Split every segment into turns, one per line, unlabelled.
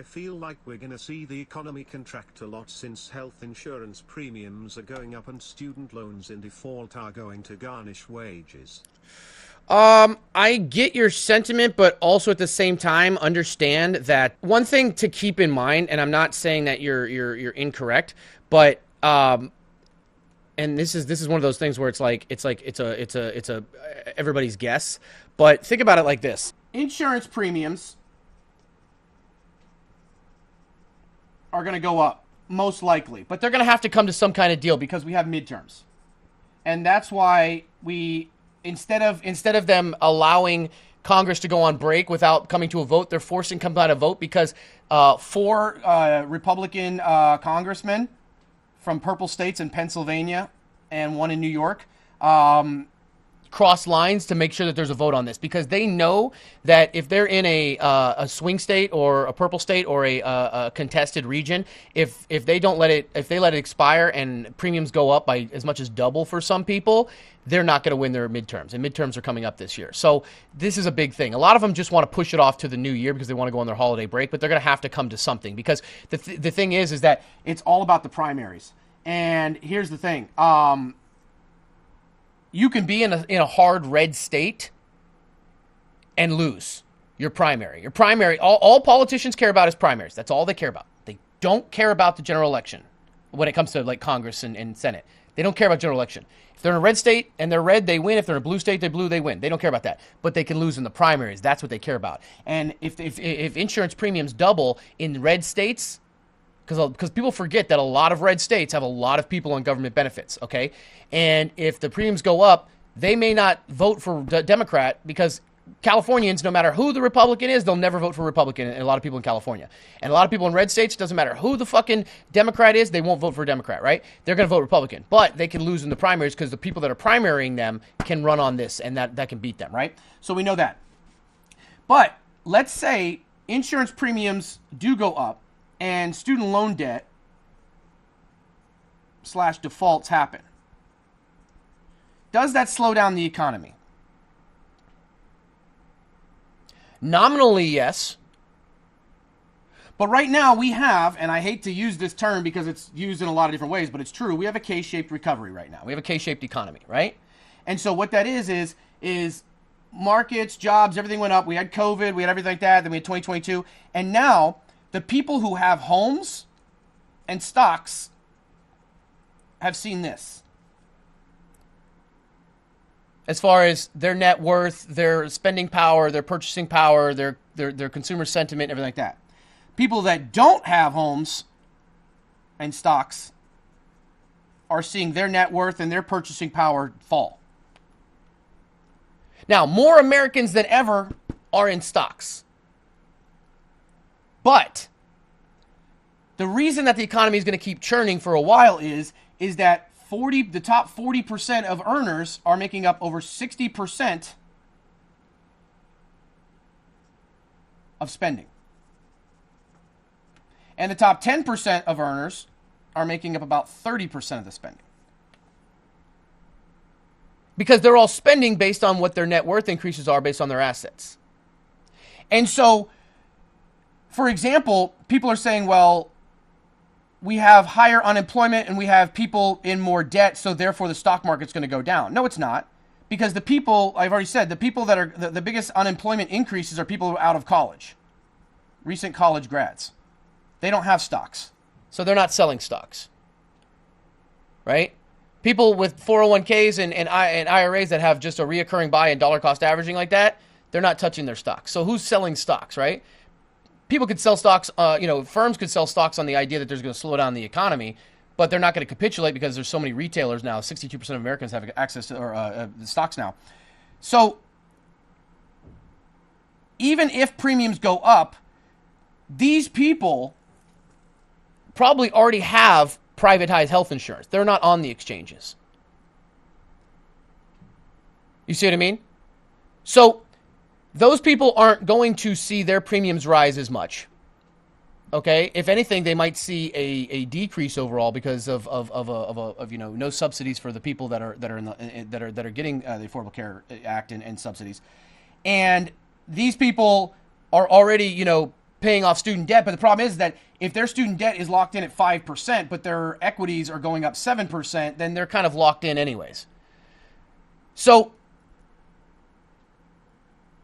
I feel like we're gonna see the economy contract a lot since health insurance premiums are going up and student loans in default are going to garnish wages.
I get your sentiment, but also at the same time understand that one thing to keep in mind, and I'm not saying that you're incorrect, but and this is one of those things where it's a everybody's guess, but think about it like this: insurance premiums are going to go up most likely, but they're going to have to come to some kind of deal because we have midterms, and that's why we instead of them allowing Congress to go on break without coming to a vote, they're forcing come out a vote because four Republican congressmen from purple states in Pennsylvania and one in New York cross lines to make sure that there's a vote on this, because they know that if they're in a swing state or a purple state or a contested region, if they let it expire and premiums go up by as much as double for some people, they're not going to win their midterms, and midterms are coming up this year. So this is a big thing. A lot of them just want to push it off to the new year because they want to go on their holiday break, but they're going to have to come to something, because the thing is that it's all about the primaries. And here's the thing. You can be in a hard red state and lose your primary. Your primary, all politicians care about is primaries. That's all they care about. They don't care about the general election when it comes to like Congress and Senate. They don't care about general election. If they're in a red state and they're red, they win. If they're in a blue state, they're blue, they win. They don't care about that. But they can lose in the primaries. That's what they care about. And if insurance premiums double in red states, because people forget that a lot of red states have a lot of people on government benefits, okay? And if the premiums go up, they may not vote for Democrat, because Californians, no matter who the Republican is, they'll never vote for Republican, and a lot of people in California. And a lot of people in red states, doesn't matter who the fucking Democrat is, they won't vote for a Democrat, right? They're going to vote Republican. But they can lose in the primaries because the people that are primarying them can run on this, and that can beat them, right? So we know that. But let's say insurance premiums do go up, and student loan debt / defaults happen. Does that slow down the economy? Nominally, yes. But right now we have, and I hate to use this term because it's used in a lot of different ways, but it's true, we have a K-shaped recovery right now. We have a K-shaped economy, right? And so what that is markets, jobs, everything went up. We had COVID, we had everything like that, then we had 2022, and now the people who have homes and stocks have seen this. As far as their net worth, their spending power, their purchasing power, their consumer sentiment, everything like that. People that don't have homes and stocks are seeing their net worth and their purchasing power fall. Now, more Americans than ever are in stocks. But the reason that the economy is going to keep churning for a while is that the top 40% of earners are making up over 60% of spending. And the top 10% of earners are making up about 30% of the spending. Because they're all spending based on what their net worth increases are based on their assets. And so, for example, people are saying, well, we have higher unemployment and we have people in more debt, so therefore the stock market's going to go down. No, it's not. Because the people, I've already said, the people that are the biggest unemployment increases are people who are out of college, recent college grads. They don't have stocks, so they're not selling stocks, right? People with 401ks and IRAs that have just a reoccurring buy and dollar cost averaging like that, they're not touching their stocks. So who's selling stocks, right? People could sell stocks, firms could sell stocks on the idea that there's going to slow down the economy, but they're not going to capitulate because there's so many retailers now. 62% of Americans have access to the stocks now. So even if premiums go up, these people probably already have privatized health insurance. They're not on the exchanges. You see what I mean? So those people aren't going to see their premiums rise as much. Okay, if anything, they might see a decrease overall because of no subsidies for the people that are getting the Affordable Care Act and subsidies, and these people are already paying off student debt. But the problem is that if their student debt is locked in at 5%, but their equities are going up 7%, then they're kind of locked in anyways. So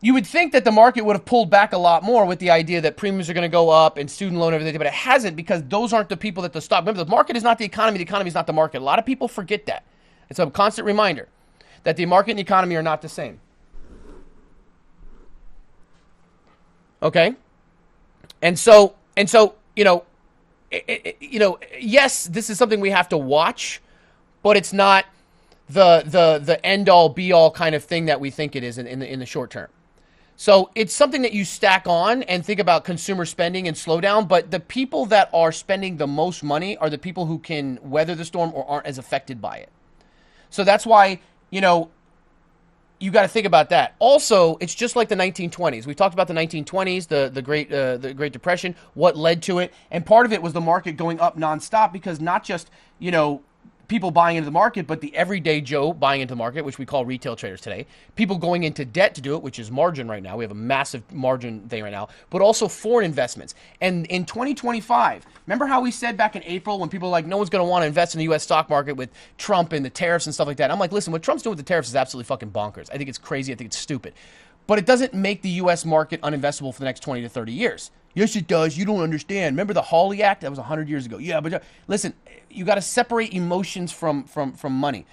you would think that the market would have pulled back a lot more with the idea that premiums are going to go up and student loan and everything, but it hasn't, because those aren't the people that the stock. Remember, the market is not the economy is not the market. A lot of people forget that. It's a constant reminder that the market and the economy are not the same. Okay? And so, yes, this is something we have to watch, but it's not the end all be all kind of thing that we think it is in the short term. So it's something that you stack on and think about consumer spending and slowdown, but the people that are spending the most money are the people who can weather the storm or aren't as affected by it. So that's why, you got to think about that. Also, it's just like the 1920s. We talked about the 1920s, the Great Depression, what led to it, and part of it was the market going up nonstop, because not just, people buying into the market, but the everyday Joe buying into the market, which we call retail traders today, people going into debt to do it, which is margin right now. We have a massive margin thing right now, but also foreign investments. And in 2025, remember how we said back in April when people were like, no one's going to want to invest in the U.S. stock market with Trump and the tariffs and stuff like that? I'm like, listen, what Trump's doing with the tariffs is absolutely fucking bonkers. I think it's crazy. I think it's stupid. But it doesn't make the U.S. market uninvestable for the next 20 to 30 years. Yes, it does. You don't understand. Remember the Hawley Act? That was 100 years ago. Yeah, but listen, you got to separate emotions from money.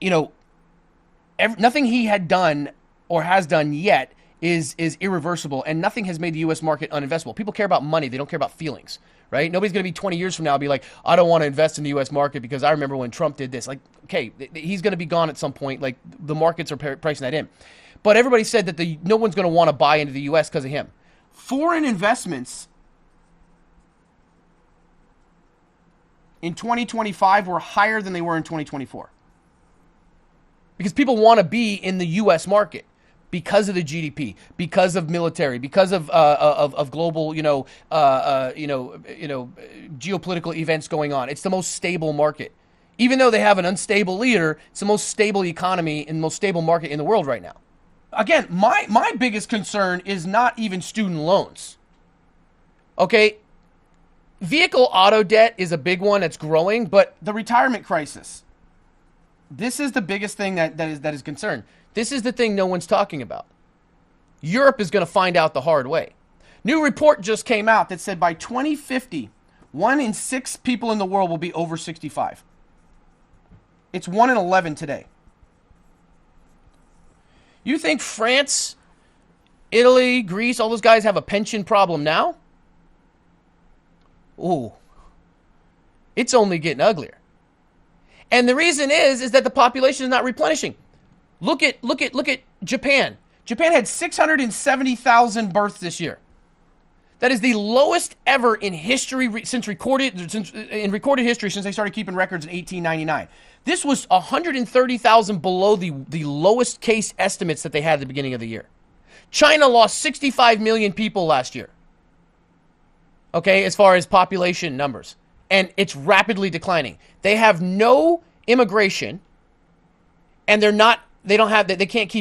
Nothing he had done or has done yet is irreversible, and nothing has made the U.S. market uninvestable. People care about money. They don't care about feelings, right? Nobody's going to be 20 years from now and be like, I don't want to invest in the U.S. market because I remember when Trump did this. Like, okay, he's going to be gone at some point. Like, the markets are pricing that in. But everybody said that no one's going to want to buy into the U.S. because of him. Foreign investments in 2025 were higher than they were in 2024. Because people want to be in the U.S. market because of the GDP, because of military, because of global, geopolitical events going on. It's the most stable market. Even though they have an unstable leader, it's the most stable economy and the most stable market in the world right now. Again, my biggest concern is not even student loans. Okay? Vehicle auto debt is a big one that's growing, but the retirement crisis, this is the biggest thing that is concerned. This is the thing no one's talking about. Europe is going to find out the hard way. New report just came out that said by 2050, 1 in 6 people in the world will be over 65. It's 1 in 11 today. You think France, Italy, Greece, all those guys have a pension problem now? Ooh. It's only getting uglier. And the reason is that the population is not replenishing. Look at Japan. Japan had 670,000 births this year. That is the lowest ever in history in recorded history since they started keeping records in 1899. This was 130,000 below the lowest case estimates that they had at the beginning of the year. China lost 65 million people last year. Okay, as far as population numbers, and it's rapidly declining. They have no immigration, and they can't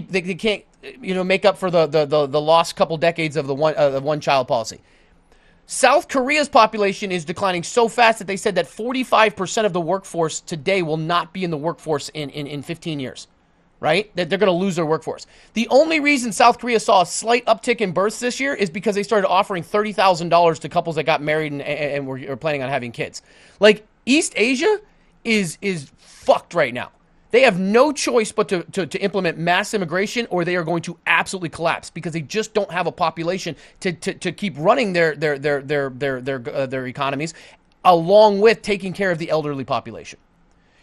make up for the lost couple decades of the one child policy. South Korea's population is declining so fast that they said that 45% of the workforce today will not be in the workforce in 15 years, right? That they're going to lose their workforce. The only reason South Korea saw a slight uptick in births this year is because they started offering $30,000 to couples that got married and were planning on having kids. Like, East Asia is fucked right now. They have no choice but to implement mass immigration, or they are going to absolutely collapse because they just don't have a population to keep running their economies, along with taking care of the elderly population.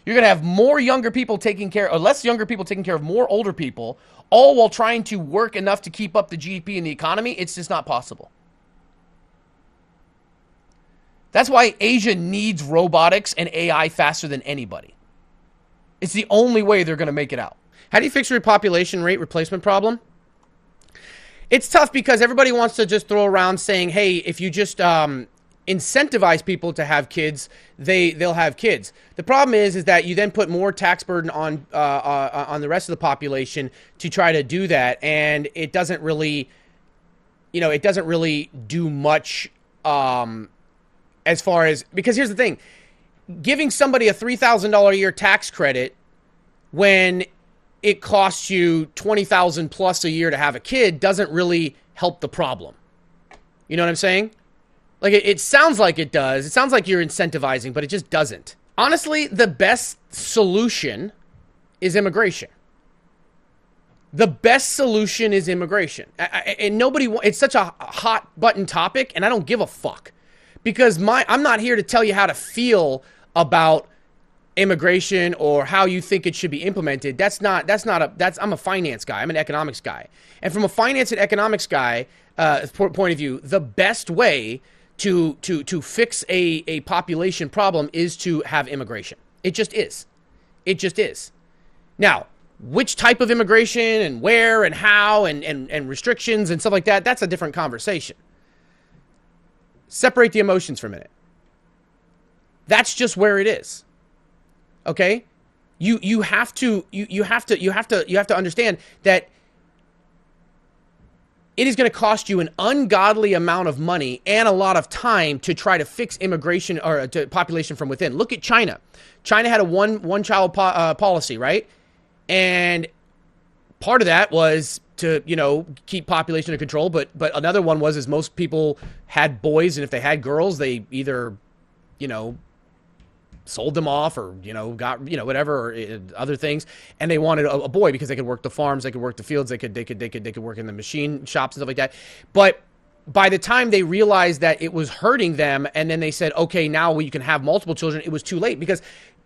You're going to have more younger people less younger people taking care of more older people, all while trying to work enough to keep up the GDP and the economy. It's just not possible. That's why Asia needs robotics and AI faster than anybody. It's the only way they're going to make it out. How do you fix your population rate replacement problem? It's tough because everybody wants to just throw around saying, hey, if you just incentivize people to have kids, they'll have kids. The problem is that you then put more tax burden on the rest of the population to try to do that, and it doesn't really, it doesn't really do much as far as, because here's the thing, giving somebody a $3,000 a year tax credit when it costs you $20,000 plus a year to have a kid doesn't really help the problem. You know what I'm saying? Like, it sounds like it does. It sounds like you're incentivizing, but it just doesn't. Honestly, the best solution is immigration. The best solution is immigration. And it's such a hot button topic, and I don't give a fuck. Because I'm not here to tell you how to feel about immigration or how you think it should be implemented. I'm a finance guy. I'm an economics guy. And from a finance and economics guy point of view, the best way to fix a population problem is to have immigration. It just is. It just is. Now, which type of immigration and where and how and restrictions and stuff like that, that's a different conversation. Separate the emotions for a minute. That's just where it is. Okay? You have to understand that it is going to cost you an ungodly amount of money and a lot of time to try to fix immigration or to population from within. Look at China. China had a one child policy, right? And part of that was to, keep population under control. But another one was most people had boys, and if they had girls, they either, sold them off or, got, whatever, or other things. And they wanted a boy because they could work the farms, they could work the fields, they could work in the machine shops and stuff like that. But by the time they realized that it was hurting them, and then they said, okay, now you can have multiple children, it was too late, because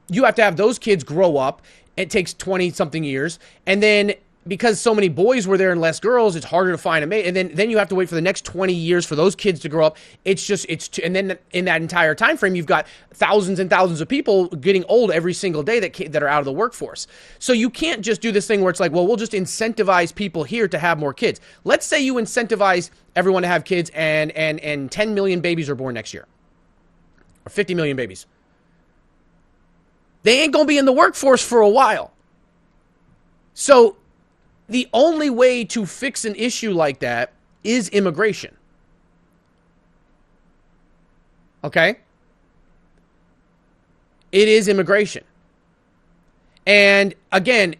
you have to have those kids grow up. It takes 20 something years. And then because so many boys were there and less girls, it's harder to find a mate. And then you have to wait for the next 20 years for those kids to grow up. And then in that entire time frame, you've got thousands and thousands of people getting old every single day that are out of the workforce. So you can't just do this thing where it's like, well, we'll just incentivize people here to have more kids. Let's say you incentivize everyone to have kids and 10 million babies are born next year, or 50 million babies. They ain't going to be in the workforce for a while. So the only way to fix an issue like that is immigration. Okay? It is immigration. And again,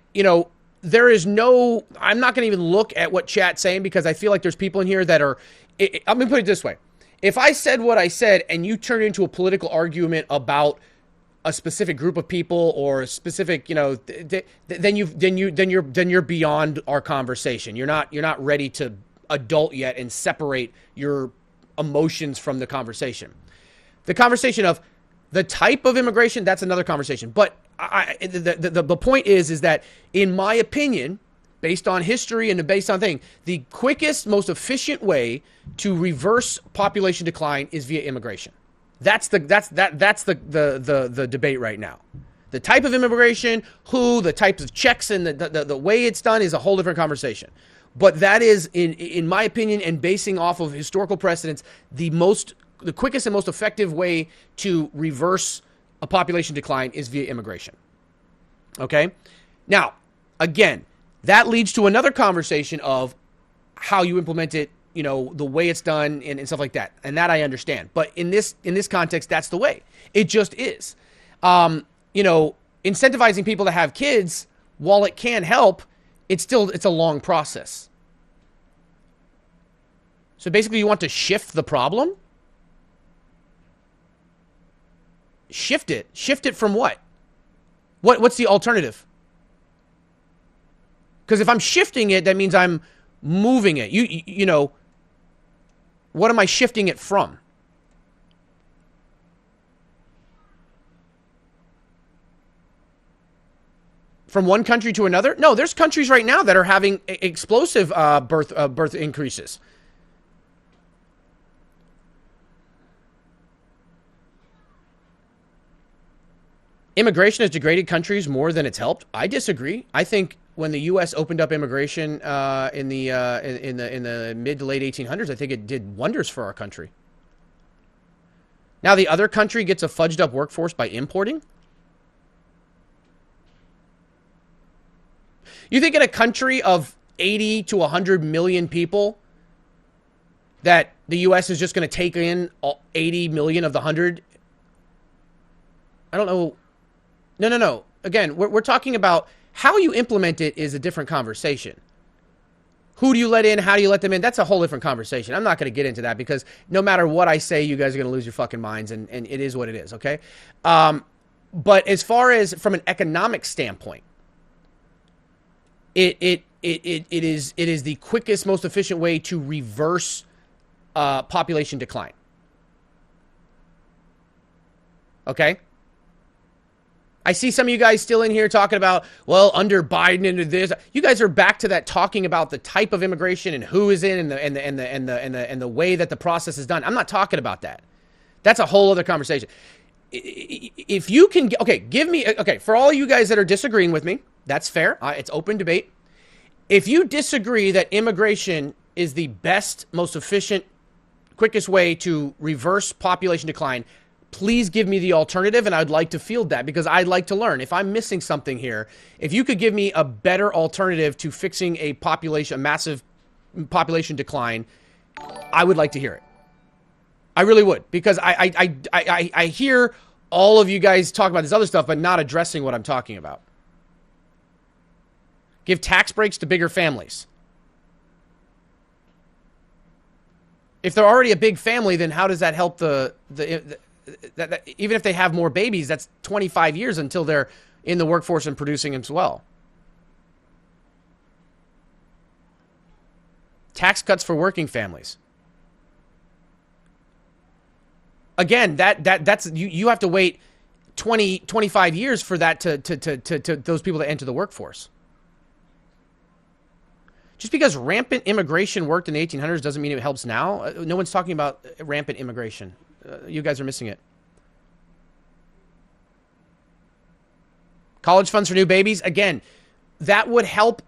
there is no, I'm not going to even look at what chat's saying, because I feel like there's people in here that are, I'm going to put it this way. If I said what I said and you turn it into a political argument about a specific group of people or a specific, then you're beyond our conversation. You're not ready to adult yet and separate your emotions from the conversation. The conversation of the type of immigration, that's another conversation. But the point is that, in my opinion, based on history and based on things, the quickest, most efficient way to reverse population decline is via immigration. That's the debate right now. The type of immigration, the types of checks, and the way it's done is a whole different conversation. But that is, in my opinion, and basing off of historical precedents, the quickest and most effective way to reverse a population decline is via immigration. Okay? Now, again, that leads to another conversation of how you implement it, the way it's done and stuff like that. And that I understand. But in this context, that's the way. It just is. Incentivizing people to have kids, while it can help, it's a long process. So basically, you want to shift the problem? Shift it. Shift it from what? What's the alternative? Because if I'm shifting it, that means I'm moving it. What am I shifting it from? From one country to another? No, there's countries right now that are having explosive birth increases. Immigration has degraded countries more than it's helped. I disagree. I think when the U.S. opened up immigration in the mid to late 1800s, I think it did wonders for our country. Now the other country gets a fudged up workforce by importing. You think in a country of 80 to 100 million people, that the U.S. is just going to take in 80 million of the 100. I don't know. No. Again, we're talking about how you implement it is a different conversation. Who do you let in? How do you let them in? That's a whole different conversation. I'm not going to get into that because no matter what I say, you guys are going to lose your fucking minds, and it is what it is, okay? But as far as from an economic standpoint, it is the quickest, most efficient way to reverse population decline. Okay? I see some of you guys still in here talking about, well, under Biden and this. You guys are back to that talking about the type of immigration and who is in and the way that the process is done. I'm not talking about that. That's a whole other conversation. If you can, for all you guys that are disagreeing with me, that's fair. It's open debate. If you disagree that immigration is the best, most efficient, quickest way to reverse population decline, please give me the alternative, and I'd like to field that because I'd like to learn. If I'm missing something here, if you could give me a better alternative to fixing a massive population decline, I would like to hear it. I really would, because I hear all of you guys talk about this other stuff, but not addressing what I'm talking about. Give tax breaks to bigger families. If they're already a big family, then how does that help that even if they have more babies, that's 25 years until they're in the workforce and producing as well. Tax cuts for working families. Again, that's you have to wait 25 years for that to those people to enter the workforce. Just because rampant immigration worked in the 1800s doesn't mean it helps now. No one's talking about rampant immigration. You guys are missing it. College funds for new babies. Again, that would help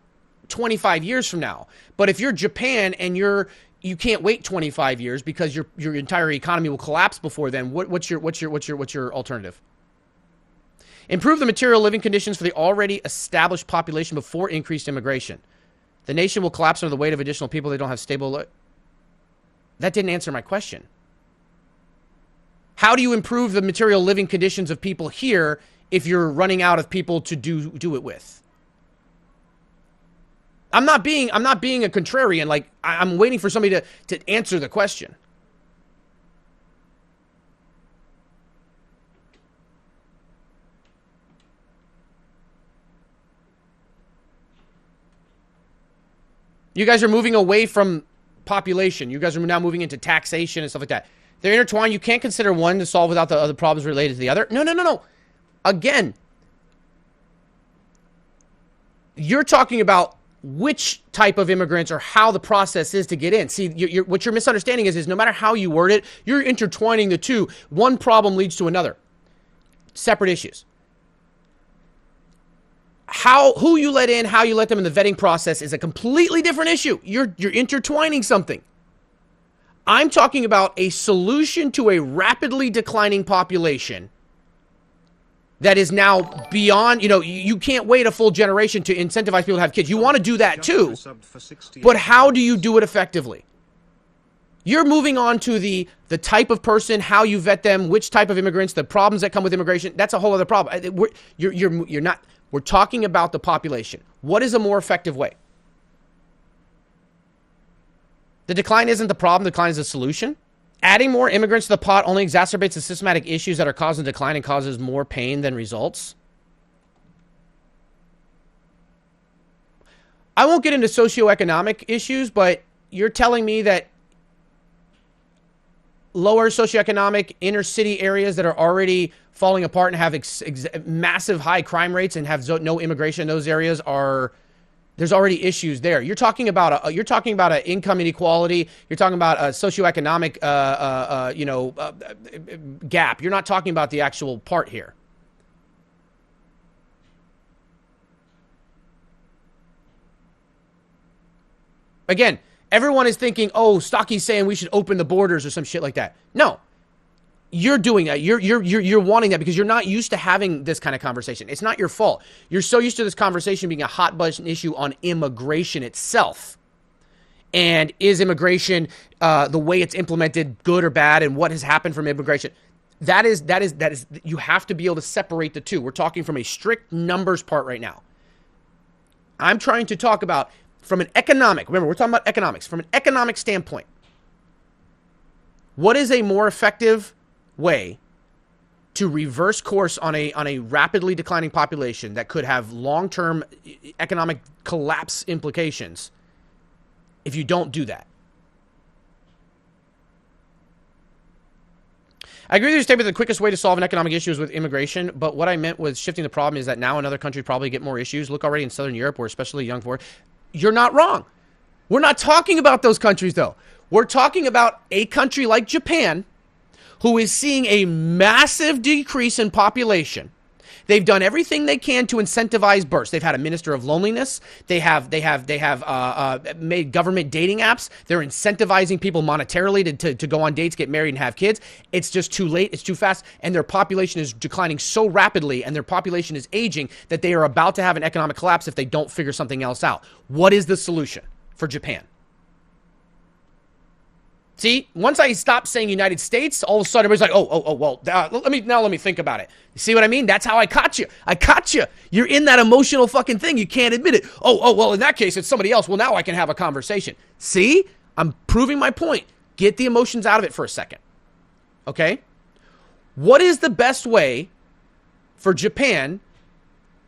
25 years from now. But if you're Japan and you can't wait 25 years because your entire economy will collapse before then, what's your alternative? Improve the material living conditions for the already established population before increased immigration. The nation will collapse under the weight of additional people. They don't have stable. That didn't answer my question. How do you improve the material living conditions of people here if you're running out of people to do it with? I'm not being a contrarian. Like, I'm waiting for somebody to answer the question. You guys are moving away from population. You guys are now moving into taxation and stuff like that. They're intertwined. You can't consider one to solve without the other problems related to the other. No. Again, you're talking about which type of immigrants or how the process is to get in. See, what you're misunderstanding is no matter how you word it, you're intertwining the two. One problem leads to another. Separate issues. Who you let in, how you let them in the vetting process is a completely different issue. You're intertwining something. I'm talking about a solution to a rapidly declining population that is now beyond, you can't wait a full generation to incentivize people to have kids. You want to do that too, but how do you do it effectively? You're moving on to the type of person, how you vet them, which type of immigrants, the problems that come with immigration. That's a whole other problem. We're talking about the population. What is a more effective way? The decline isn't the problem. The decline is the solution. Adding more immigrants to the pot only exacerbates the systematic issues that are causing decline and causes more pain than results. I won't get into socioeconomic issues, but you're telling me that lower socioeconomic inner city areas that are already falling apart and have massive high crime rates and have no immigration in those areas there's already issues there. You're talking about an income inequality. You're talking about a socioeconomic gap. You're not talking about the actual part here. Again, everyone is thinking, oh, Stocky's saying we should open the borders or some shit like that. No. You're doing that. You're wanting that because you're not used to having this kind of conversation. It's not your fault. You're so used to this conversation being a hot button issue on immigration itself. And is immigration, the way it's implemented, good or bad, and what has happened from immigration? That is, you have to be able to separate the two. We're talking from a strict numbers part right now. I'm trying to talk about from an economic, remember, we're talking about economics, from an economic standpoint. What is a more effective way to reverse course on a rapidly declining population that could have long-term economic collapse implications if you don't do that? I agree with your statement that the quickest way to solve an economic issue is with immigration, but what I meant with shifting the problem is that now another country probably get more issues. Look already in Southern Europe, where especially young poor. You're not wrong. We're not talking about those countries, though. We're talking about a country like Japan, who is seeing a massive decrease in population. They've done everything they can to incentivize births. They've had a minister of loneliness. They have made government dating apps. They're incentivizing people monetarily to go on dates, get married, and have kids. It's just too late. It's too fast. And their population is declining so rapidly, and their population is aging that they are about to have an economic collapse if they don't figure something else out. What is the solution for Japan? See, once I stop saying United States, all of a sudden everybody's like, well, let me think about it. You see what I mean? That's how I caught you. I caught you. You're in that emotional fucking thing. You can't admit it. Well, in that case, it's somebody else. Well, now I can have a conversation. See? I'm proving my point. Get the emotions out of it for a second. Okay? What is the best way for Japan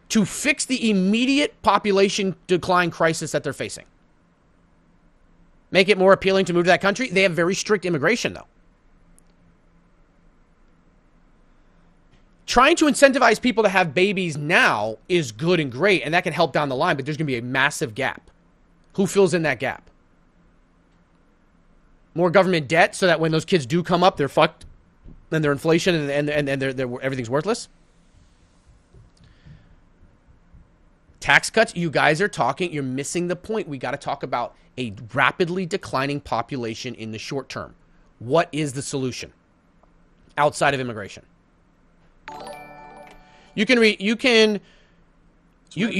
to fix the immediate population decline crisis that they're facing? Make it more appealing to move to that country? They have very strict immigration, though. Trying to incentivize people to have babies now is good and great, and that can help down the line, but there's going to be a massive gap. Who fills in that gap? More government debt so that when those kids do come up, they're fucked, and they're inflation, and they're everything's worthless? Tax cuts, you guys are talking, you're missing the point. We got to talk about a rapidly declining population in the short term. What is the solution outside of immigration? You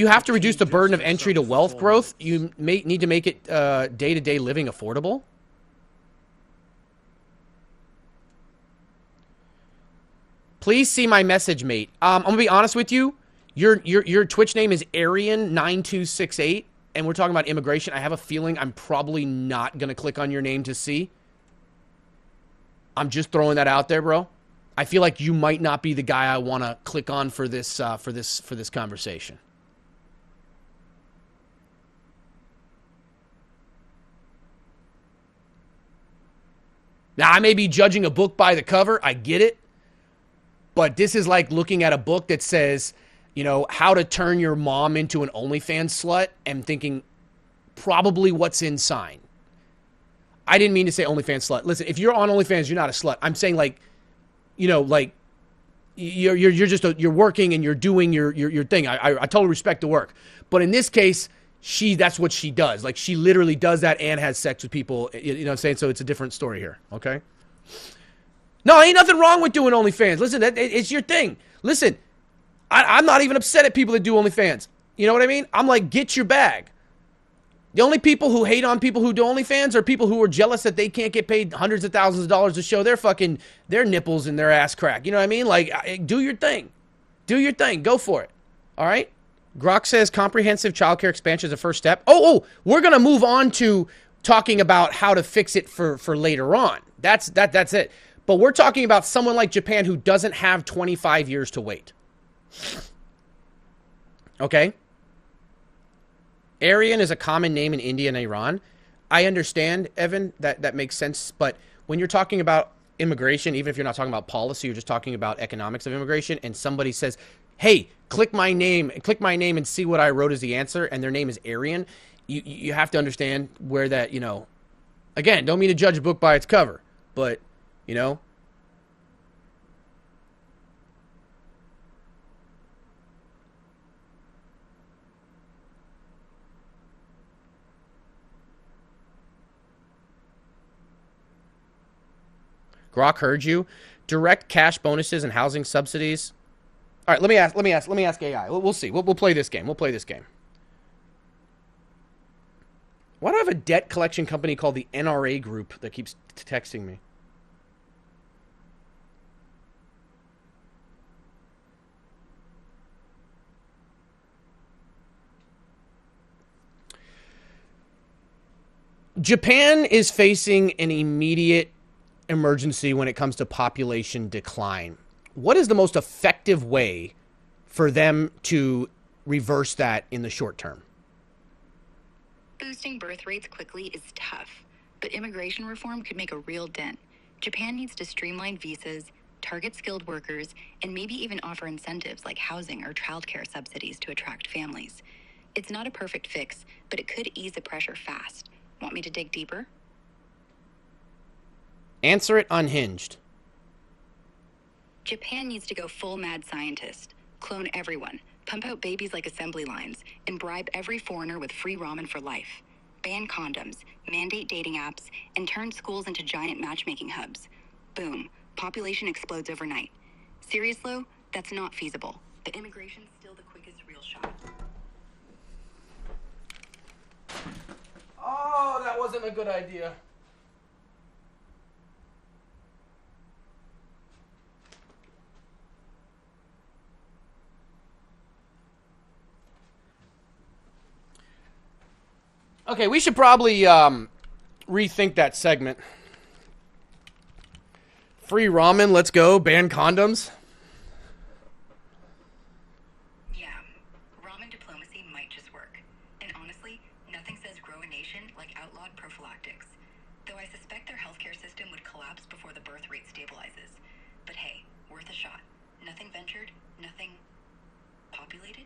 have to reduce the burden of entry to wealth growth. You may need to make it day-to-day living affordable. Please see my message, mate. I'm gonna be honest with you. Your Twitch name is Arian9268, and we're talking about immigration. I have a feeling I'm probably not gonna click on your name to see. I'm just throwing that out there, bro. I feel like you might not be the guy I want to click on for this conversation. Now, I may be judging a book by the cover. I get it. But this is like looking at a book that says, you know, how to turn your mom into an OnlyFans slut and thinking probably what's inside. I didn't mean to say OnlyFans slut. Listen, if you're on OnlyFans, you're not a slut. I'm saying like, you know, like you're just you're working and you're doing your thing. I totally respect the work. But in this case, that's what she does. Like she literally does that and has sex with people. You know what I'm saying? So it's a different story here. Okay. No, ain't nothing wrong with doing OnlyFans. Listen, it's your thing. Listen, I'm not even upset at people that do OnlyFans. You know what I mean? I'm like, get your bag. The only people who hate on people who do OnlyFans are people who are jealous that they can't get paid hundreds of thousands of dollars to show their nipples and their ass crack. You know what I mean? Like, do your thing. Do your thing. Go for it. All right? Grok says comprehensive childcare expansion is a first step. Oh, we're going to move on to talking about how to fix it for later on. That's it. But we're talking about someone like Japan who doesn't have 25 years to wait. Okay? Aryan is a common name in India and Iran. I understand, Evan, that makes sense. But when you're talking about immigration, even if you're not talking about policy, you're just talking about economics of immigration, and somebody says, hey, click my name and see what I wrote as the answer, and their name is Aryan, you have to understand where that, you know, again, don't mean to judge a book by its cover, but, you know, Grok heard you. Direct cash bonuses and housing subsidies. All right, let me ask AI. We'll see. We'll play this game. Why do I have a debt collection company called the NRA Group that keeps texting me? Japan is facing an immediate emergency when it comes to population decline. What is the most effective way for them to reverse that in the short term?
Boosting birth rates quickly is tough, but immigration reform could make a real dent. Japan needs to streamline visas, target skilled workers, and maybe even offer incentives like housing or childcare subsidies to attract families. It's not a perfect fix, but it could ease the pressure fast. Want me to dig deeper?
Answer it unhinged.
Japan needs to go full mad scientist, clone everyone, pump out babies like assembly lines, and bribe every foreigner with free ramen for life. Ban condoms, mandate dating apps, and turn schools into giant matchmaking hubs. Boom, population explodes overnight. Serious though, that's not feasible. But immigration's still the quickest real shot.
Oh, that wasn't a good idea. Okay, we should probably rethink that segment. Free ramen, let's go. Ban condoms.
Yeah, ramen diplomacy might just work. And honestly, nothing says grow a nation like outlawed prophylactics. Though I suspect their healthcare system would collapse before the birth rate stabilizes. But hey, worth a shot. Nothing ventured, nothing populated.